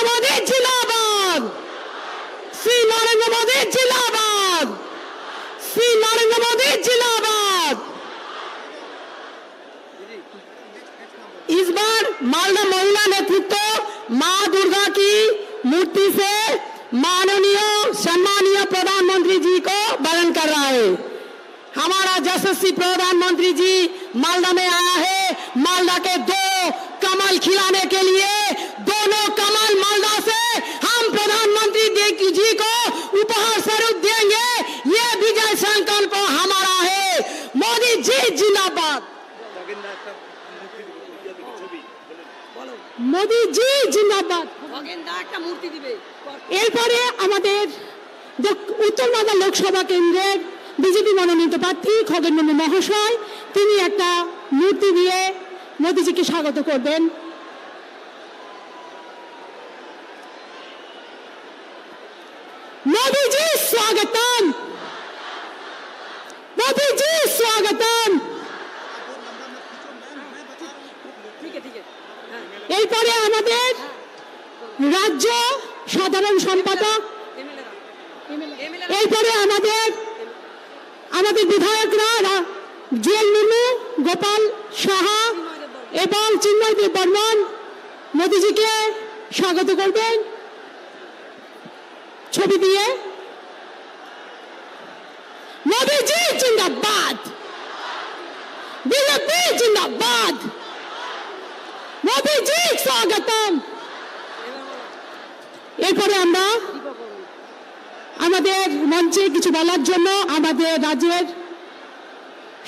मोदी जिंदाबाद, श्री नरेंद्र मोदी जिंदाबाद, श्री नरेंद्र मोदी जिंदाबाद। इस बार मालदा महिला नेतृत्व मां दुर्गा की मूर्ति से माननीय सम्मानीय प्रधानमंत्री जी को वरण कर रहा है। हमारा यशस्वी प्रधानमंत्री जी मालदा में आया है। मालदा के दो कमल खिलाने के लिए, दोनों कमल मालदा से हम प्रधानमंत्री जी को उपहार स्वरूप देंगे। ये विजय संकल्प हमारा है। मोदी जी जिंदाबाद, मोदी जी जिंदाबाद। এরপরে আমাদের উত্তর মালদা লোকসভা কেন্দ্রের বিজেপি মনোনীত প্রার্থী খগেন মুর্মু মহাশয়, তিনি একটা মূর্তি দিয়ে মোদিজিকে স্বাগত করবেন। মোদিজি স্বাগতম, মোদিজি স্বাগতম। এরপরে আমাদের রাজ্য সাধারণ সম্পাদক, এরপরে আমাদের বিধায়করা জুয়েল মুর্মু, গোপাল সাহা এবং চিন্ময় দেব বর্মন মোদিজিকে স্বাগত করবেন ছবি দিয়ে। মোদিজি জিন্দাবাদ, বিজেপি জিন্দাবাদ, মোদিজি স্বাগতম। এরপরে আমরা আমাদের মঞ্চে কিছু বলার জন্য আমাদের রাজ্যের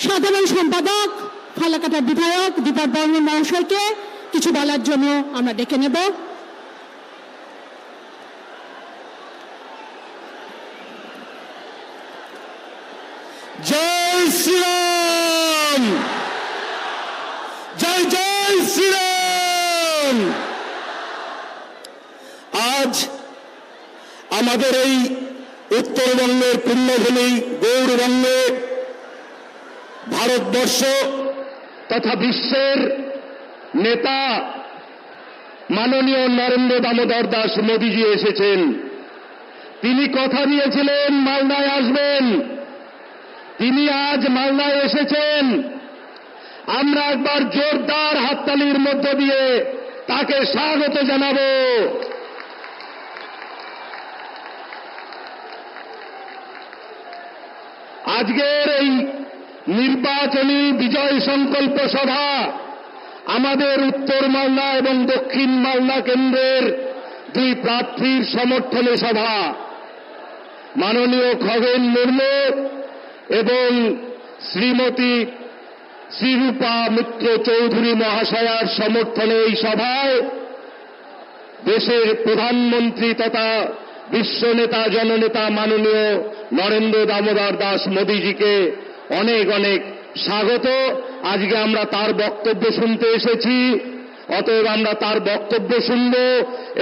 সাধারণ সম্পাদক ফালাকাটার বিধায়ক দীপক বর্মন মহাশয়কে কিছু বলার জন্য আমরা ডেকে নেব। জয় শ্রীরাম, জয় জয় শ্রীরাম। আজ আমাদের এই উত্তরবঙ্গের পুণ্যভূমি গৌরবঙ্গে ভারতবর্ষ তথা বিশ্বের নেতা মাননীয় নরেন্দ্র দামোদর দাস মোদীজি এসেছেন। তিনি কথা দিয়েছিলেন মালদায় আসবেন, তিনি আজ মালদায় এসেছেন। আমরা একবার জোরদার হাততালির মধ্য দিয়ে তাকে স্বাগত জানাবো। আজকের এই নির্বাচনী বিজয় সংকল্প সভা আমাদের উত্তর মালদা এবং দক্ষিণ মালদা কেন্দ্রের দুই প্রার্থীর সমর্থনে সভা। মাননীয় খগেন মুর্মু এবং শ্রীমতী শ্রীরূপা মিত্র চৌধুরী মহাশয়ার সমর্থনে এই সভায় দেশের প্রধানমন্ত্রী তথা বিশ্ব নেতা জননেতা মাননীয় নরেন্দ্র দামোদর দাস মোদীজিকে অনেক অনেক স্বাগত। আজকে আমরা তার বক্তব্য শুনতে এসেছি, অতএব আমরা তার বক্তব্য শুনব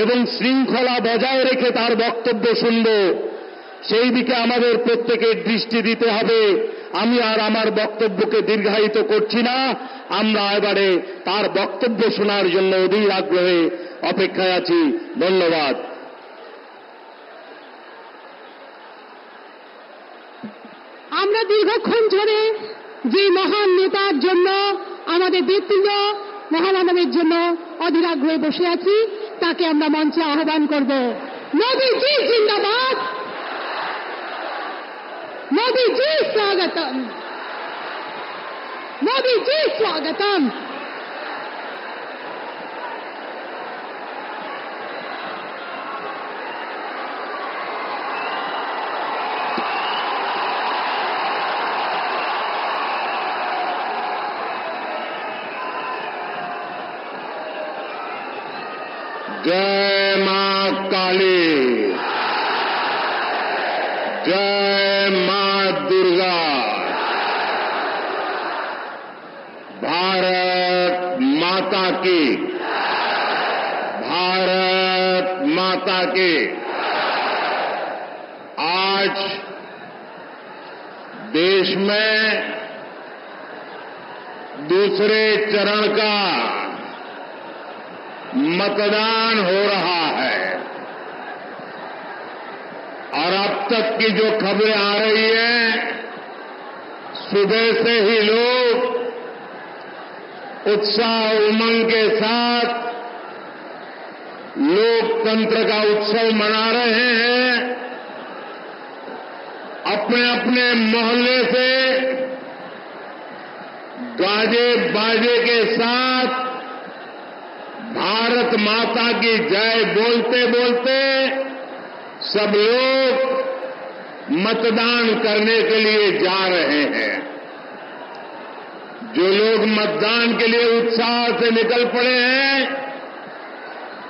এবং শৃঙ্খলা বজায় রেখে তার বক্তব্য শুনব, সেই দিকে আমাদের প্রত্যেকের দৃষ্টি দিতে হবে। আমি আর আমার বক্তব্যকে দীর্ঘায়িত করছি না, আমরা এবারে তার বক্তব্য শোনার জন্য অধীর আগ্রহে অপেক্ষায় আছি। ধন্যবাদ। আমরা দীর্ঘক্ষণ ধরে যে মহান নেতার জন্য, আমাদের ব্যক্তিত্ব মহামানবের জন্য অধীর আগ্রহে বসে আছি, তাকে আমরা মঞ্চে আহ্বান করব। মোদিজি জিন্দাবাদ, মোদিজি স্বাগতম, মোদিজি স্বাগতম। जय मां काली, जय मां दुर्गा। भारत माता की, भारत माता की। आज देश में दूसरे चरण का मतदान हो रहा है और अब तक की जो खबरें आ रही हैं, सुबह से ही लोग उत्साह उमंग के साथ लोकतंत्र का उत्सव मना रहे हैं। अपने अपने मोहल्ले से गाजे बाजे के साथ भारत माता की जय बोलते बोलते सब लोग मतदान करने के लिए जा रहे हैं। जो लोग मतदान के लिए उत्साह से निकल पड़े हैं,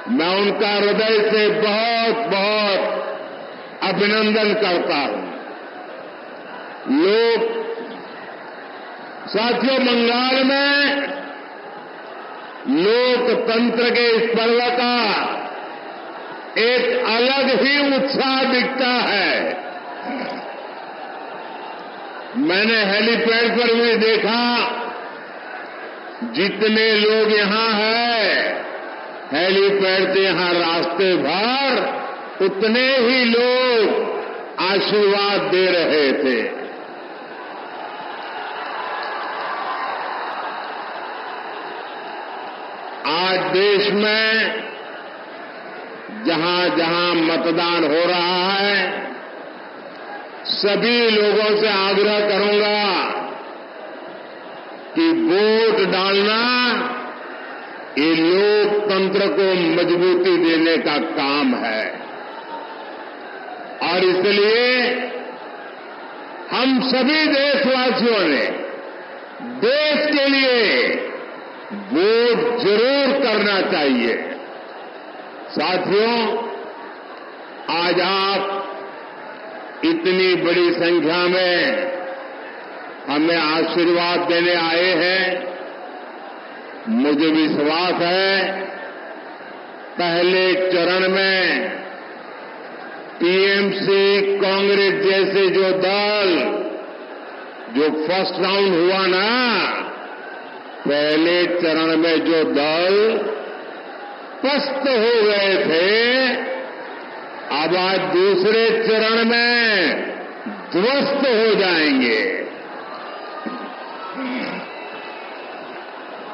मैं उनका हृदय से बहुत बहुत अभिनंदन करता हूं। लोग साथियों, बंगाल में लोकतंत्र के इस पर्व का एक अलग ही उत्साह दिखता है। मैंने हेलीपैड पर भी देखा, जितने लोग यहां हैं, हेलीपैड से यहां रास्ते भर उतने ही लोग आशीर्वाद दे रहे थे। आज देश में जहां जहां मतदान हो रहा है, सभी लोगों से आग्रह करूंगा कि वोट डालना ये लोकतंत्र को मजबूती देने का काम है और इसलिए हम सभी देशवासियों ने देश के लिए वोट जरूर करना चाहिए। साथियों, आज आप इतनी बड़ी संख्या में हमें आशीर्वाद देने आए हैं। मुझे विश्वास है, पहले चरण में टीएमसी, कांग्रेस जैसे जो दल जो फर्स्ट राउंड हुआ ना, पहले चरण में जो दल पस्त हो गए थे, अब आज दूसरे चरण में ध्वस्त हो जाएंगे।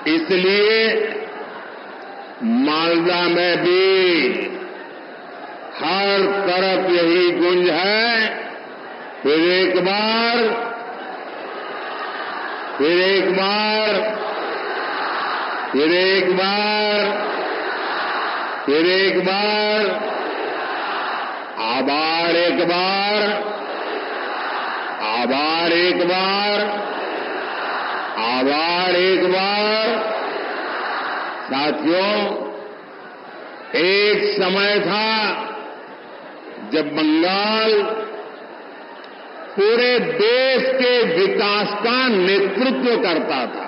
इसलिए मालदा में भी हर तरफ यही गुंज है, फिर एक बार, फिर एक बार, फिर एक बार, फिर एक बार, आभार एक बार, आभार एक बार, आभार एक बार। साथियों, एक समय था जब बंगाल पूरे देश के विकास का नेतृत्व करता था।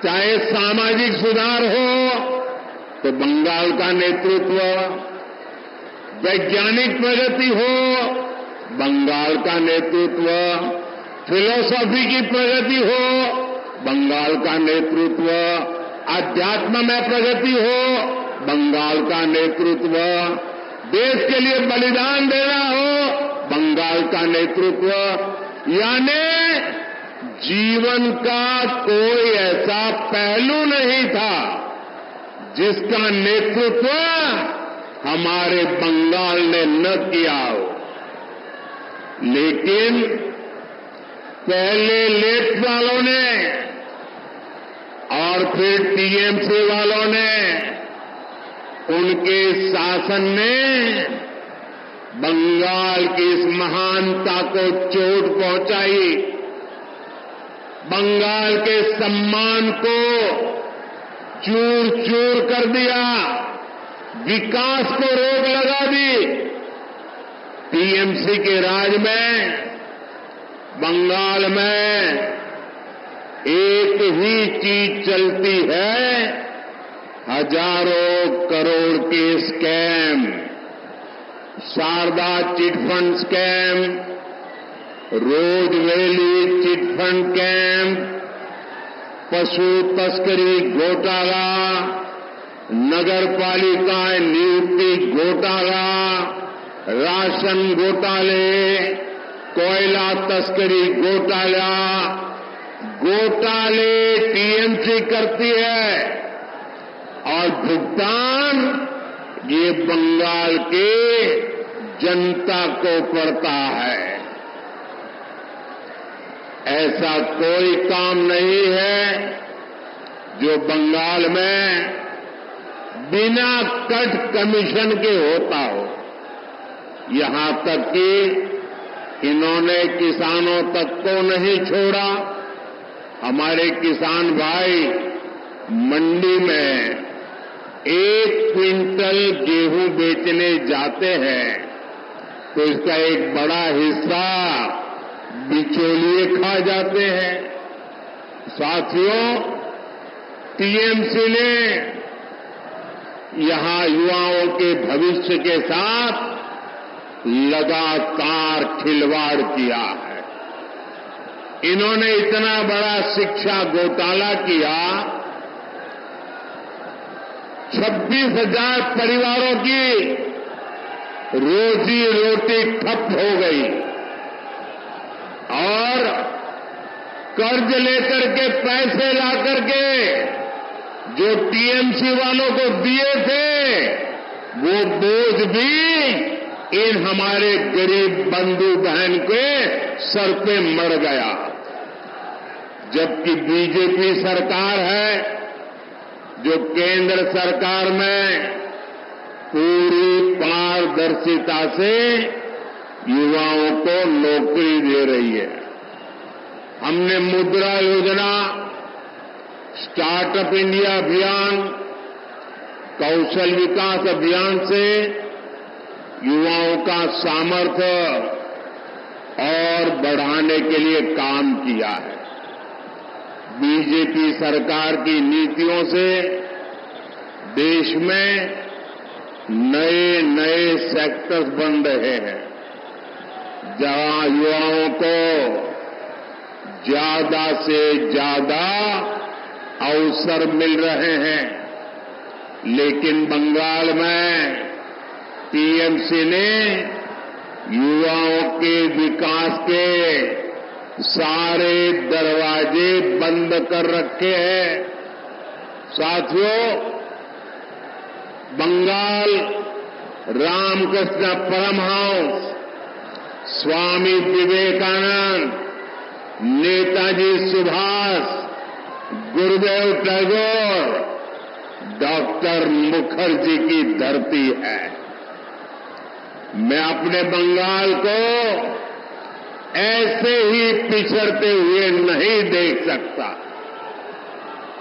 चाहे सामाजिक सुधार हो तो बंगाल का नेतृत्व, वैज्ञानिक प्रगति हो बंगाल का नेतृत्व, फिलॉसफी की प्रगति हो बंगाल का नेतृत्व, अध्यात्म में प्रगति हो बंगाल का नेतृत्व, देश के लिए बलिदान देना हो बंगाल का नेतृत्व। यानी जीवन का कोई ऐसा पहलू नहीं था जिसका नेतृत्व हमारे बंगाल ने न किया हो। लेकिन पहले लेफ्ट वालों ने और फिर टीएमसी वालों ने, उनके शासन ने बंगाल की इस महानता को चोट पहुंचाई, बंगाल के सम्मान को चूर चूर कर दिया, विकास को रोक लगा दी। टीएमसी के राज में बंगाल में एक ही चीज चलती है, हजारों करोड़ के स्कैम, शारदा चिटफंड स्कैम, रोज वैली चिटफंड कैंप, पशु तस्करी घोटाला, नगर पालिका नियुक्ति घोटाला, राशन घोटाले, कोयला तस्करी घोटाले टीएमसी करती है और भुगतान ये बंगाल के जनता को पड़ता है। ऐसा कोई काम नहीं है जो बंगाल में बिना कट कमीशन के होता हो। यहां तक कि इन्होंने किसानों तक को नहीं छोड़ा। हमारे किसान भाई मंडी में 1 क्विंटल गेहूं बेचने जाते हैं तो इसका एक बड़ा हिस्सा बिचौलिए खा जाते हैं। साथियों, टीएमसी ने यहां युवाओं के भविष्य के साथ लगातार खिलवाड़ किया है। इन्होंने इतना बड़ा शिक्षा घोटाला किया, 26,000 परिवारों की रोजी रोटी ठप हो गई और कर्ज लेकर के पैसे ला करके जो टीएमसी वालों को दिए थे वो बोझ भी इन हमारे गरीब बंधु बहन के सर पे मर गया। जबकि बीजेपी सरकार है जो केंद्र सरकार में पूरी पारदर्शिता से युवाओं को नौकरी दे रही है। हमने मुद्रा योजना, स्टार्टअप इंडिया अभियान, कौशल विकास अभियान से युवाओं का सामर्थ्य और बढ़ाने के लिए काम किया है। बीजेपी सरकार की नीतियों से देश में नए नए सेक्टर्स बन रहे हैं जहां युवाओं को ज्यादा से ज्यादा अवसर मिल रहे हैं। लेकिन बंगाल में टीएमसी ने युवाओं के विकास के सारे दरवाजे बंद कर रखे हैं। साथियों, बंगाल रामकृष्ण परमहंस, स्वामी विवेकानंद, नेताजी सुभाष, गुरुदेव टैगोर, डॉक्टर मुखर्जी की धरती है। मैं अपने बंगाल को ऐसे ही पिछड़ते हुए नहीं देख सकता।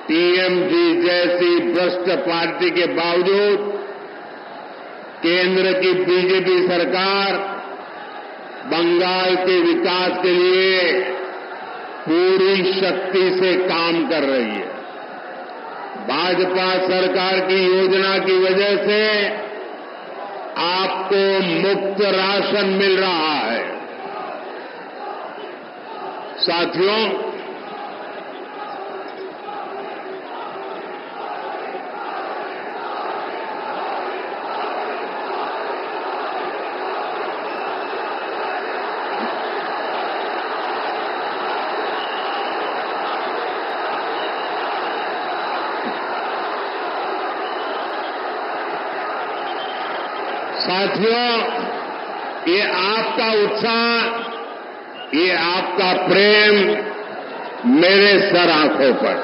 टीएमसी जैसी भ्रष्ट पार्टी के बावजूद केंद्र की बीजेपी सरकार बंगाल के विकास के लिए पूरी शक्ति से काम कर रही है। भाजपा सरकार की योजना की वजह से आपको मुफ्त राशन मिल रहा है। साथियों, ये आपका उत्साह, ये आपका प्रेम मेरे सर आंखों पर।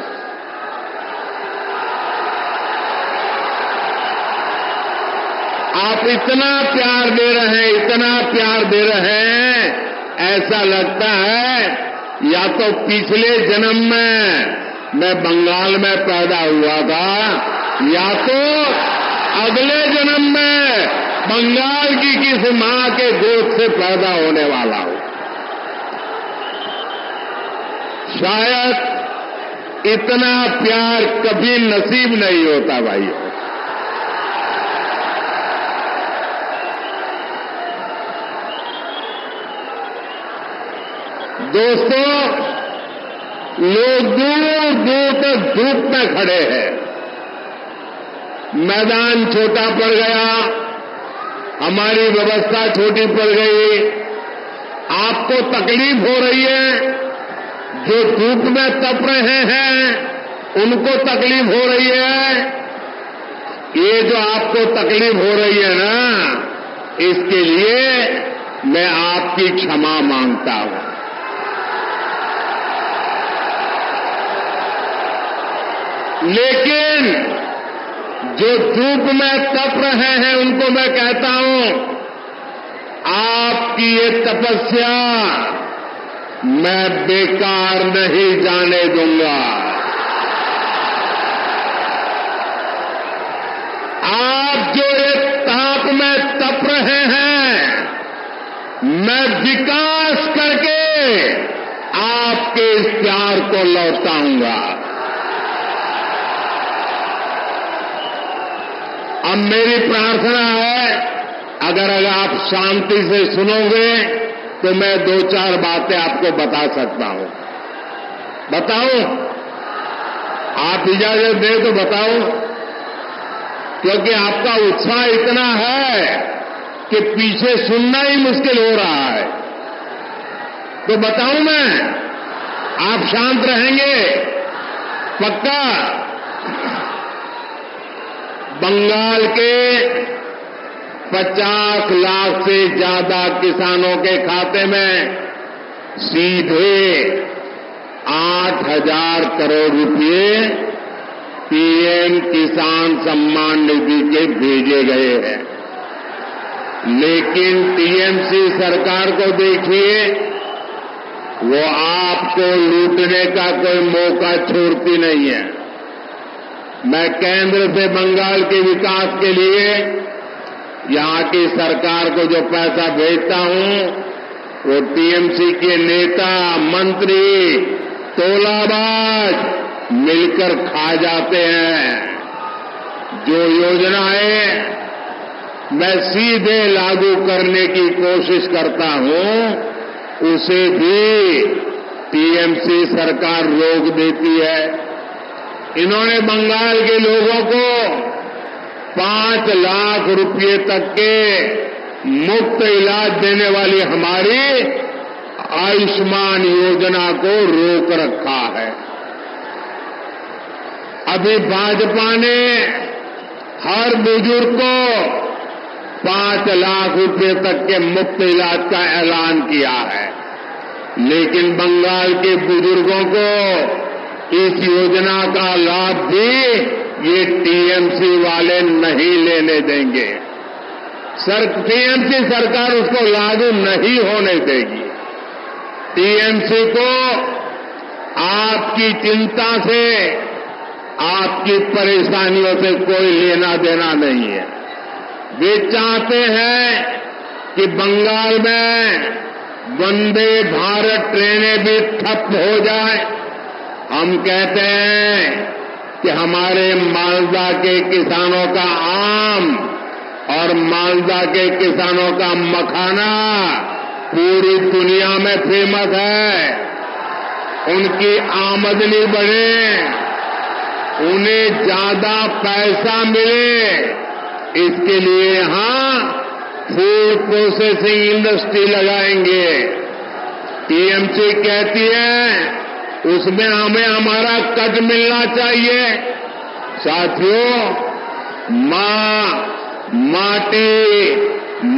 आप इतना प्यार दे रहे हैं, इतना प्यार दे रहे हैं, ऐसा लगता है या तो पिछले जन्म में मैं बंगाल में पैदा हुआ था या तो अगले जन्म में बंगाल की किसी मां के गोद से पैदा होने वाला हूं। शायद इतना प्यार कभी नसीब नहीं होता भाइयों। दोस्तों, लोग दूर दूर तक धूप में खड़े हैं। मैदान छोटा पड़ गया, हमारी व्यवस्था छोटी पड़ गई। आपको तकलीफ हो रही है, जो धूप में तप रहे हैं उनको तकलीफ हो रही है। ये जो आपको तकलीफ हो रही है ना, इसके लिए मैं आपकी क्षमा मांगता हूं। लेकिन जो धूप में तप रहे हैं उनको मैं कहता हूं, आपकी ये तपस्या मैं बेकार नहीं जाने दूंगा। आप जो एक ताप में तप रहे हैं, मैं विकास करके आपके इस प्यार को लौटाऊंगा। अब मेरी प्रार्थना है, अगर आप शांति से सुनोगे तो मैं 2-4 बातें आपको बता सकता हूं। बताऊं? आप इजाजत दें तो बताऊं? क्योंकि आपका उत्साह इतना है कि पीछे सुनना ही मुश्किल हो रहा है। तो बताऊं मैं? आप शांत रहेंगे? पक्का? बंगाल के 50 लाख से ज्यादा किसानों के खाते में सीधे 8,000 करोड़ रुपए पीएम किसान सम्मान निधि के भेजे गए हैं। लेकिन टीएमसी सरकार को देखिए, वो आपको लूटने का कोई मौका छोड़ती नहीं है। मैं केंद्र से बंगाल के विकास के लिए यहां की सरकार को जो पैसा भेजता हूं, वो टीएमसी के नेता, मंत्री, तोलाबाज मिलकर खा जाते हैं। जो योजनाएं मैं सीधे लागू करने की कोशिश करता हूं, उसे भी टीएमसी सरकार रोक देती है। इन्होंने बंगाल के लोगों को 5 लाख रुपए तक के मुफ्त इलाज देने वाली हमारी आयुष्मान योजना को रोक रखा है। अभी भाजपा ने हर बुजुर्ग को 5 लाख रुपए तक के मुफ्त इलाज का ऐलान किया है, लेकिन बंगाल के बुजुर्गों को इस योजना का लाभ भी ये टीएमसी वाले नहीं लेने देंगे। टीएमसी सरकार उसको लागू नहीं होने देगी। टीएमसी को आपकी चिंता से, आपकी परेशानियों से कोई लेना देना नहीं है। वे चाहते हैं कि बंगाल में वंदे भारत ट्रेनें भी ठप हो जाए। हम कहते हैं कि हमारे मालदा के किसानों का आम और मालदा के किसानों का मखाना पूरी दुनिया में फेमस है। उनकी आमदनी बढ़े, उन्हें ज्यादा पैसा मिले, इसके लिए यहां फूड प्रोसेसिंग इंडस्ट्री लगाएंगे। टीएमसी कहती है उसमें हमें हमारा कट मिलना चाहिए। साथियों, माटी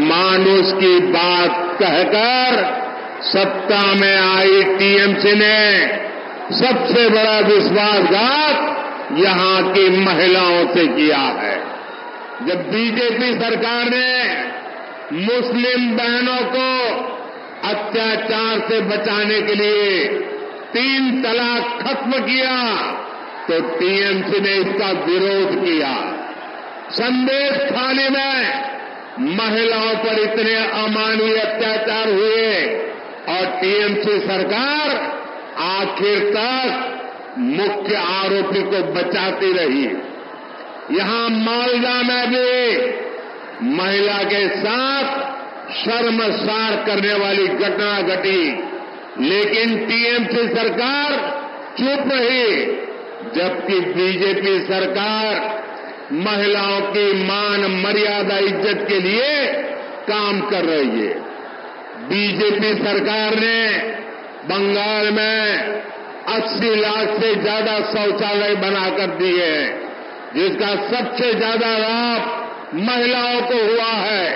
मानुष की बात कहकर सत्ता में आई टीएमसी ने सबसे बड़ा विश्वासघात यहां की महिलाओं से किया है। जब बीजेपी सरकार ने मुस्लिम बहनों को अत्याचार से बचाने के लिए 3 तलाक खत्म किया, तो टीएमसी ने इसका विरोध किया। संदेश थाने में महिलाओं पर इतने अमानवीय अत्याचार हुए और टीएमसी सरकार आखिर तक मुख्य आरोपी को बचाती रही। यहां मालदा में भी महिला के साथ शर्मसार करने वाली घटना घटी, लेकिन टीएमसी सरकार चुप रही। जबकि बीजेपी सरकार महिलाओं की मान मर्यादा इज्जत के लिए काम कर रही है। बीजेपी सरकार ने बंगाल में 80 लाख से ज्यादा शौचालय बनाकर दिए हैं, जिसका सबसे ज्यादा लाभ महिलाओं को हुआ है।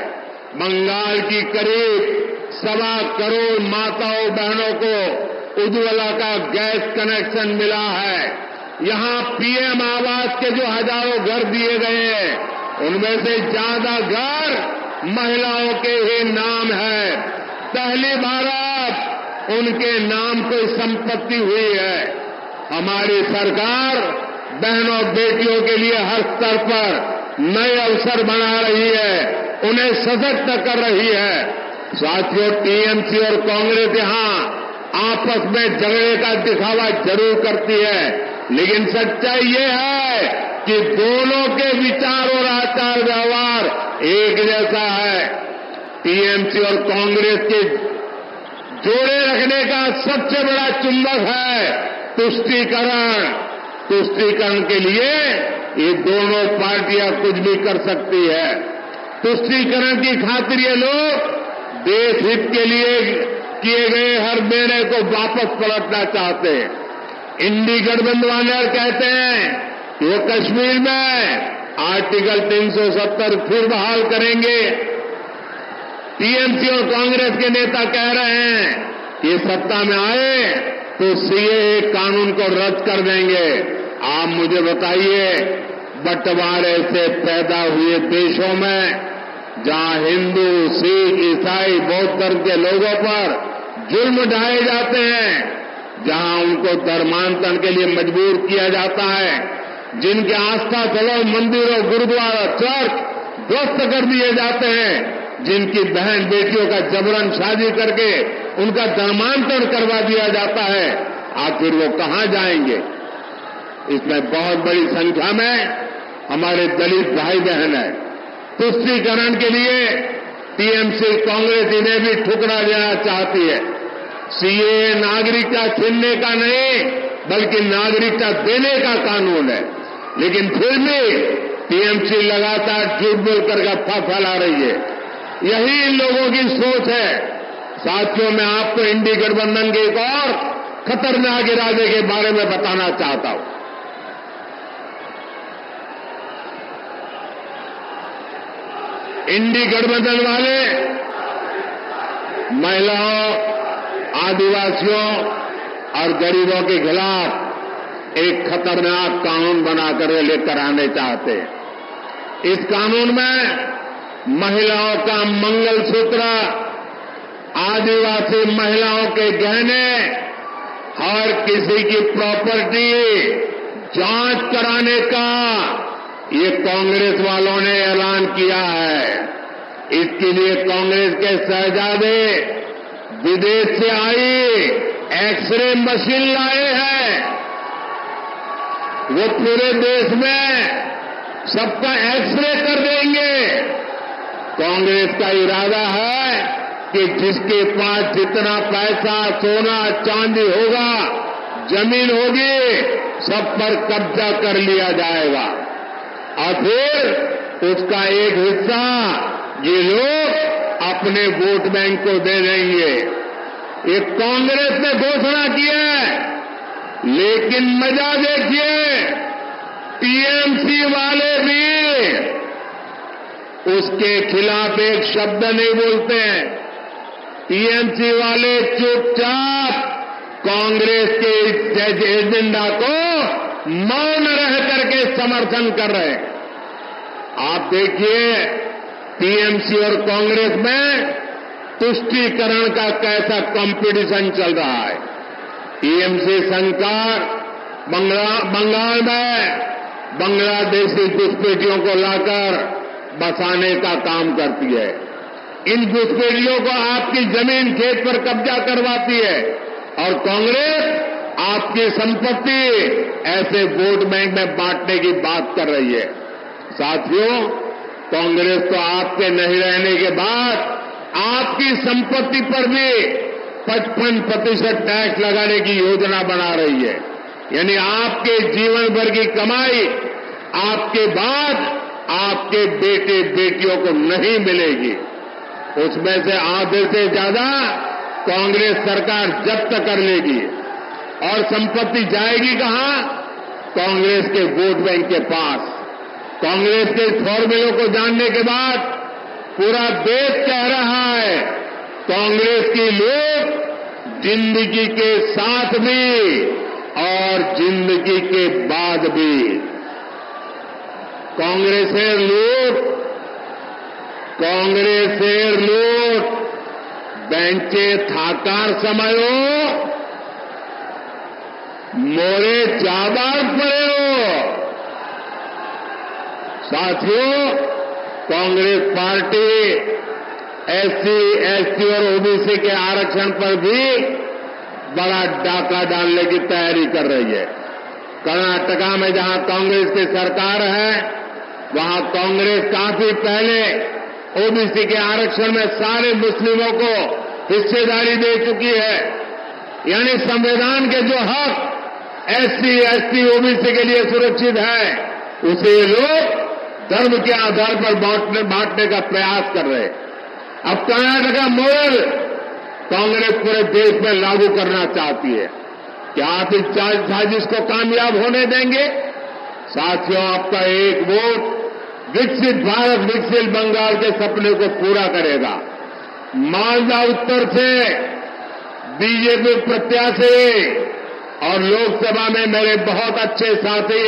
बंगाल की करीब 1.25 करोड़ माताओं बहनों को उज्ज्वला का गैस कनेक्शन मिला है। यहां पीएम आवास के जो हजारों घर दिए गए हैं, उनमें से ज्यादा घर महिलाओं के ही नाम है। पहली बार अब उनके नाम कोई संपत्ति हुई है। हमारी सरकार बहनों बेटियों के लिए हर स्तर पर नए अवसर बना रही है, उन्हें सशक्त कर रही है। साथियों, टीएमसी और कांग्रेस यहां आपस में झगड़े का दिखावा जरूर करती है, लेकिन सच्चाई ये है कि दोनों के विचार और आचार व्यवहार एक जैसा है। टीएमसी और कांग्रेस के जोड़े रखने का सबसे बड़ा चुंबक है तुष्टीकरण। तुष्टीकरण के लिए ये दोनों पार्टियां कुछ भी कर सकती है। तुष्टीकरण की खातिर ये लोग देश हित के लिए किए गए हर निर्णय को वापस पलटना चाहते हैं। इंडी गठबंधन वाले कहते हैं कि वो कश्मीर में आर्टिकल 370 फिर बहाल करेंगे। टीएमसी और कांग्रेस के नेता कह रहे हैं कि सत्ता में आए तो सीएए कानून को रद्द कर देंगे। आप मुझे बताइए, बंटवारे से पैदा हुए देशों में जहां हिंदू, सिख, ईसाई, बौद्ध धर्म के लोगों पर जुल्म ढाए जाते हैं, जहां उनको धर्मांतरण के लिए मजबूर किया जाता है, जिनके आस्था स्थलों, मंदिरों, गुरुद्वारा, चर्च ध्वस्त कर दिए जाते हैं, जिनकी बहन बेटियों का जबरन शादी करके उनका धर्मांतरण करवा दिया जाता है, आखिर वो कहां जाएंगे? इसमें बहुत बड़ी संख्या में हमारे दलित भाई बहन है। तुष्टीकरण के लिए टीएमसी कांग्रेस इन्हें भी ठुकरा देना चाहती है। सीएए नागरिकता छीनने का नहीं, बल्कि नागरिकता देने का कानून है, लेकिन फिर भी टीएमसी लगातार झूठ बोलकर गप्पा फैला रही है। यही इन लोगों की सोच है। साथियों, मैं आपको इंडी गठबंधन के एक और खतरनाक इरादे के बारे में बताना चाहता हूं। इंडी गठबंधन वाले महिलाओं, आदिवासियों और गरीबों के खिलाफ एक खतरनाक कानून बनाकर लेकर आने चाहते हैं। इस कानून में महिलाओं का मंगलसूत्र, आदिवासी महिलाओं के गहने, हर किसी की प्रॉपर्टी जांच कराने का ये कांग्रेस वालों ने ऐलान किया है। इसके लिए कांग्रेस के शहजादे विदेश से आई एक्सरे मशीन लाए हैं। वो पूरे देश में सबका एक्सरे कर देंगे। कांग्रेस का इरादा है कि जिसके पास जितना पैसा, सोना, चांदी होगा, जमीन होगी, सब पर कब्जा कर लिया जाएगा और फिर उसका एक हिस्सा ये लोग अपने वोट बैंक को दे देंगे। ये कांग्रेस ने घोषणा की है, लेकिन मजा देखिए, टीएमसी वाले भी उसके खिलाफ एक शब्द नहीं बोलते हैं। टीएमसी वाले चुपचाप कांग्रेस के इस एजेंडा को मौन रह करके समर्थन कर रहे हैं। आप देखिए, टीएमसी और कांग्रेस में तुष्टीकरण का कैसा कंपटीशन चल रहा है। टीएमसी सरकार बंगाल में बांग्लादेशी घुसपैठियों को लाकर बसाने का काम करती है। इन घुसपैठियों को आपकी जमीन, खेत पर कब्जा करवाती है और कांग्रेस आपकी संपत्ति ऐसे वोट बैंक में बांटने की बात कर रही है। साथियों, कांग्रेस तो आपके नहीं रहने के बाद आपकी संपत्ति पर भी 55% टैक्स लगाने की योजना बना रही है। यानी आपके जीवन भर की कमाई आपके बाद आपके बेटे बेटियों को नहीं मिलेगी। उसमें से आधे से ज्यादा कांग्रेस सरकार जब्त कर लेगी और संपत्ति जाएगी कहां? कांग्रेस के वोट बैंक के पास। कांग्रेस के फॉर्मूलों को जानने के बाद पूरा देश कह रहा है कांग्रेस की लोग जिंदगी के साथ भी और जिंदगी के बाद भी कांग्रेसेर लोग बेंचे थाकार समयो मोरे जाबार पड़े हो। साथियों, कांग्रेस पार्टी एससी, एसटी और ओबीसी के आरक्षण पर भी बड़ा डाका डालने की तैयारी कर रही है। कर्नाटका में जहां कांग्रेस की सरकार है, वहां कांग्रेस काफी पहले ओबीसी के आरक्षण में सारे मुस्लिमों को हिस्सेदारी दे चुकी है। यानी संविधान के जो हक एससी, एसटी, ओबीसी के लिए सुरक्षित है, उसे लोग धर्म के आधार पर बांटने का प्रयास कर रहे हैं। अब कर्नाटका मॉडल कांग्रेस पूरे देश में लागू करना चाहती है। क्या आप इस साजिश को कामयाब होने देंगे? साथियों, आपका एक वोट विकसित भारत, विकसित बंगाल के सपने को पूरा करेगा। मालदा उत्तर से बीजेपी प्रत्याशी और लोकसभा में मेरे बहुत अच्छे साथी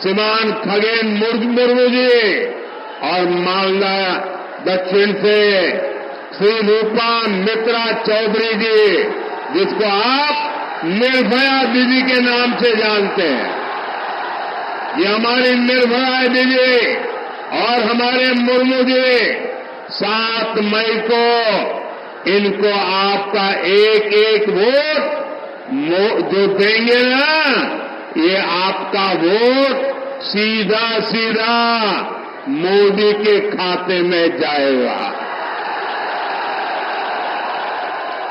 श्रीमान खगेन मुर्मू जी और मालदा दक्षिण से श्री रूपा मित्रा चौधरी जी, जिसको आप निर्भया दीदी के नाम से जानते हैं। ये हमारी निर्भया दीदी और हमारे मुर्मू जी 7 मई को इनको आपका एक एक वोट जो देंगे ना, ये आपका वोट सीधा सीधा मोदी के खाते में जाएगा।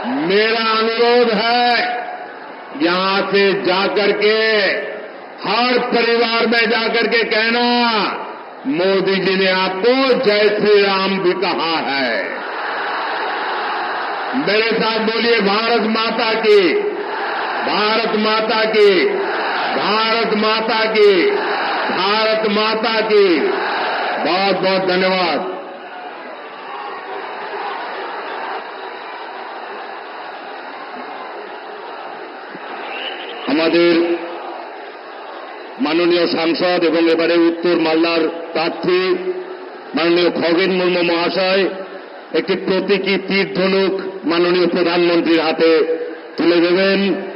मेरा अनुरोध है यहां से जाकर के हर परिवार में जाकर के कहना, मोदी जी ने आपको जय श्री राम भी कहा है। मेरे साथ बोलिए, भारत माता की, भारत माता की, भारत माता की, भारत माता की। बहुत बहुत धन्यवाद। আমাদের মাননীয় সাংসদ এবং এবারে উত্তর মালদার প্রার্থী মাননীয় খগেন মুর্মু মহাশয় একটি প্রতীকী তীর ধনুক মাননীয় প্রধানমন্ত্রীর হাতে তুলে দেবেন।